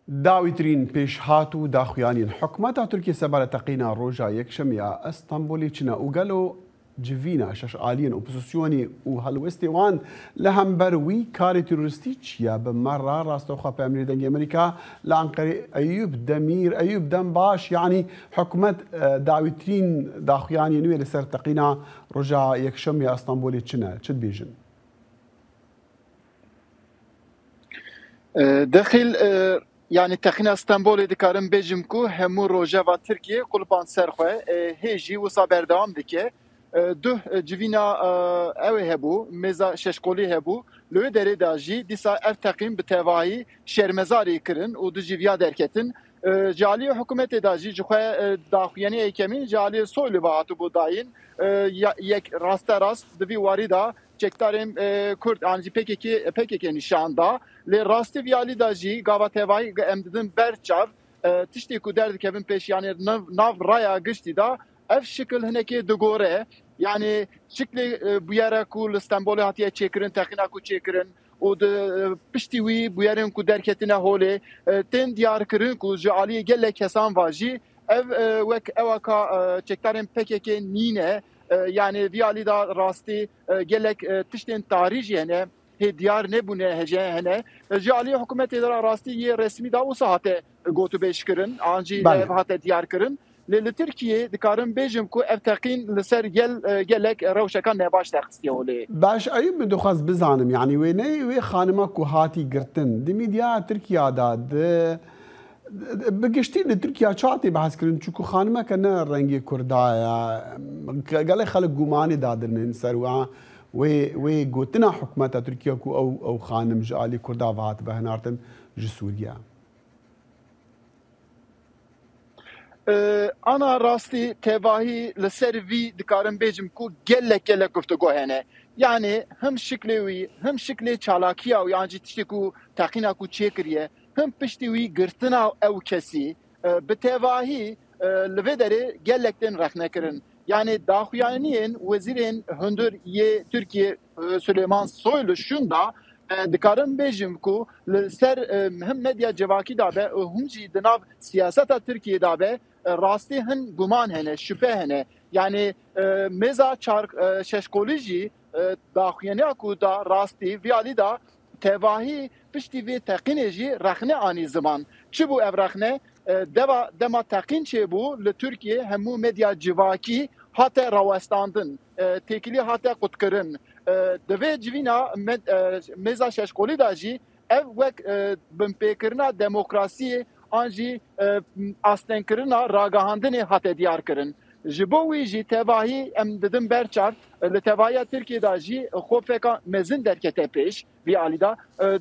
داویترین پێشهات و داخوایانین حکومەتا تورکیە سەبارەت تەقینا ڕۆژا یەکشەمیا ئەستەمبولی چنە و گەلۆ جڤینە شەش ئالیین ئۆپۆزیسیۆنی و هەڵوێستی وان لە هەمبەروی کاری تروریستی چییە بمەڕا ڕاستەوخوا پەیامەری دەنگی ئەمریکا لە ئەنقەرە ئەیوب دەمیر ئەیوب دەم باش یعنی حکومەت داویترین داخوایانی نوێ لەسەر تەقینا ڕۆژا یەکشەمیا ئەستەمبولی چنە چت بێژن داخل يعني تخينا اسطنبول دكارم بيجم كو همو روجا تركيا قلبان سرخه هيجي وصا بردام دكه دو جوينا اوي هبو ميزا ششقولي هبو لو دري داجي ديسا اف تقيم بتواهي شرمزاري كرن و دو جيفيا دركتن جالي حكومت داجي جخوا داخياني ايكمين جالي سولي باتو بو داين يك راستا راست دبي واريدا çektarım Kürt anji PKK nişanda le rastı viyali daji gava tevai emdidin berçav tişti ku derdi kevin peş yani nav raya gıştı da ev şekil hineki dugore yani şekli bu yere ku İstanbul'u hatiye çekirin tekina ku çekirin o da piştiwi bu yerin ku derketine hole ten diyar kirin ku jaliye gelle kesan vaji ev vek evaka çektarım PKK nine yani viyali da rastı gelek tiştin tarihine he diyar ne bu ne hece hene jali hükümet eder rastı ye resmi da o sahate gotu beşkirin anji hate diyar kirin le Türkiye dikarın bejim ku eftaqin leser gelek rewşekan ne baş taxtiye ole baş ayıp mı doxaz bizanim yani ve ne ve xanıma ku hati girtin dimidya Türkiye'da de بگشتی لی ترکیه چاتی بحث کردن چون خانمه کنه رنگی کردایا گله خلق گمانی دادن سر و گوتنا حکومت ترکیه کو او خانم جالی کردا وات بهنارتن جسوریا انا راستی تواهی لسر وی دکارم بیجم کو گله گفتگو هنه yani hem şekli hem şekli çalakiya و yani tişti ku takina ku çekriye hem piştiwi girtina ew kesî bi tevahî li vê derê gelektin rexnekirin. Yani daxuyaniyên wezîrên hundir yê Tirkiye Süleyman Soylu şunda dikarin bêjim ku li ser hem medya cevakî da be hûn jî di nav siyaseta Tirkiye da be rastî hin guman hene, şüphe hene. Yani mêza şeşkolî jî daxuyaniya ku da rastî vî alî da tevahî piştî vê teqînê jî rexne anî ziman. Çi bû ev rexne? Dema teqîn çêbû li Tirkiye hemû medya civakî hate rawestandin, têkilî hate qutkirin. Di vê civîna mêza şeşkolî da jî ev wek binpêkirina demokrasiyê an jî astênkirina ragahandinê hate diyar kirin. Ji bo wî jî tevahî em didin berçav li tevahiya Tirkiye da jî xwefeka mezin derkete pêş vî alî da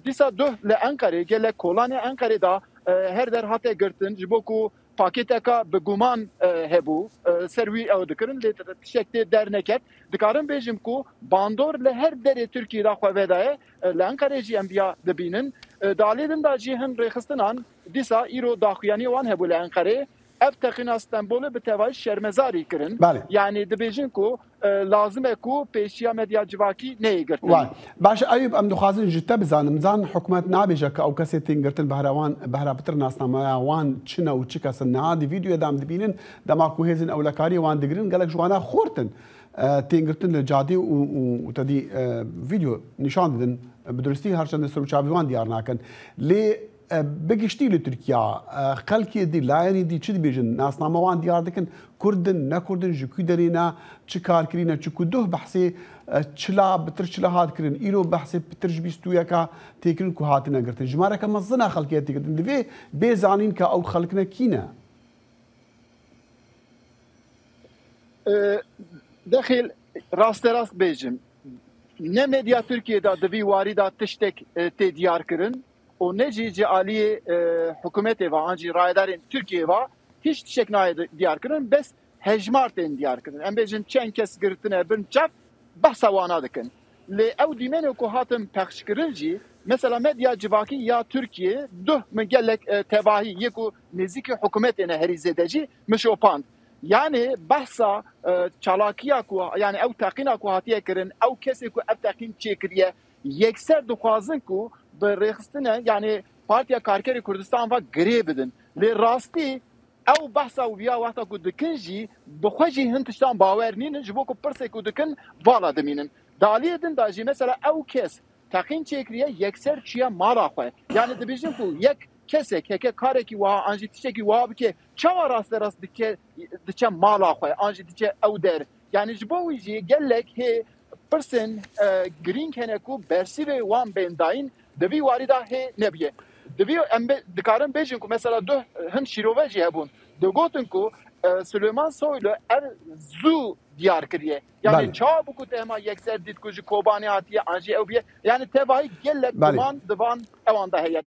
dîsa duh li Enqerê gelek kolanê Enqerê da her der hate girtin ji bo ku pakêteka bi guman hebû ser wî ew dikirin lê tişekê derneket dikarin bêjim ku bandor li her derê Tirkiye da xwe vedaye li Enqerê jî em diya dibînin dalê din da jî hin rêxistinan dîsa îro daxuyanî wan hebû li Enqerê ev teqîna İstanbul'u bi tevahî şermezarî kirin. Yani dibêjin ku lazim e ku pêşiya medya civakî neyê girtin. Baş Eyüp em dixwazin ji te bizanim zan hikûmet nabêje ke ew kesê tên girtin behra bitir nasnameya wan çi ne û çi kesin niha di vîdyoya de em dibînin dema ku hêzên ewlekariyê wan digirin gelek ji wana xortin tên girtin li cadî û tedî vîdyo nîşan didin bi duristî her çendê ser û çavî wan diyar nakin lê بگشتی لی ترکیه خلکی دی لایری دی چی بیشن ناسنامه وان دیار دکن کردن نکردن جوکی درینا چی کار کردن چی کدوه بحثی چلا بتر چلا هات کردن ایرو بحثی بتر جبیستویا که تکرین کو هاتی نگرتن جماره که مزنا خلکی تکردن دوی بیزانین که او خلکنا کینه داخل راست بیجم نه مدیا Türkiye'de دوی وارida tiştek te diyar kirin o neci cealiye hükümeti ve anci raydarın Türkiye va hiç tişeknayı diyar kirin bes hejmarten diyar kirin. Em bejin çen kes girtine bin çap bahsa wana dikin. Le ev dimene ku hatim pekş kirinci mesela medya civaki ya Türkiye duh gelek tebahi yeku neziki hükümetine herizedeci mişopand. Yani bahsa çalakiya ku yani ev taqina ku hatiye kirin ev kesi ku ev taqin çekiriye yekser dukhazın ku برخستنه یعنی Partiya Karkerê Kurdistan va girê bidin. Lê rastî ew behsa wiya wexta ku dikin jî bi xwe jî hin tiştan bawer nînin ji bo ku pirsê ku dikin vala dimînin. Daliyê din da jî mesela ew kes teqîn çêkiriye yekser çiye mala xwe. Yani dibêjin ku yek kesek heke karekî wiha an jî tiştekî wiha bike çawa rasterast diçe mala xwe an jî diçe ew der. Yani ji bo wî jî gelek hê pirsên girîng hene ku bersîvê wan bên dayîn divî warî da hê nebiye. Divî em dikarin bêjin ku mesela du hin şîrove jî hebûn. Digotin ku Süleyman Soylu ev zû diyar kiriye. Yani çawa bû tema yekser dit ku ji Kobanî hatiye an jî ew biye. Yani tevahî gelek divan ewan da heye.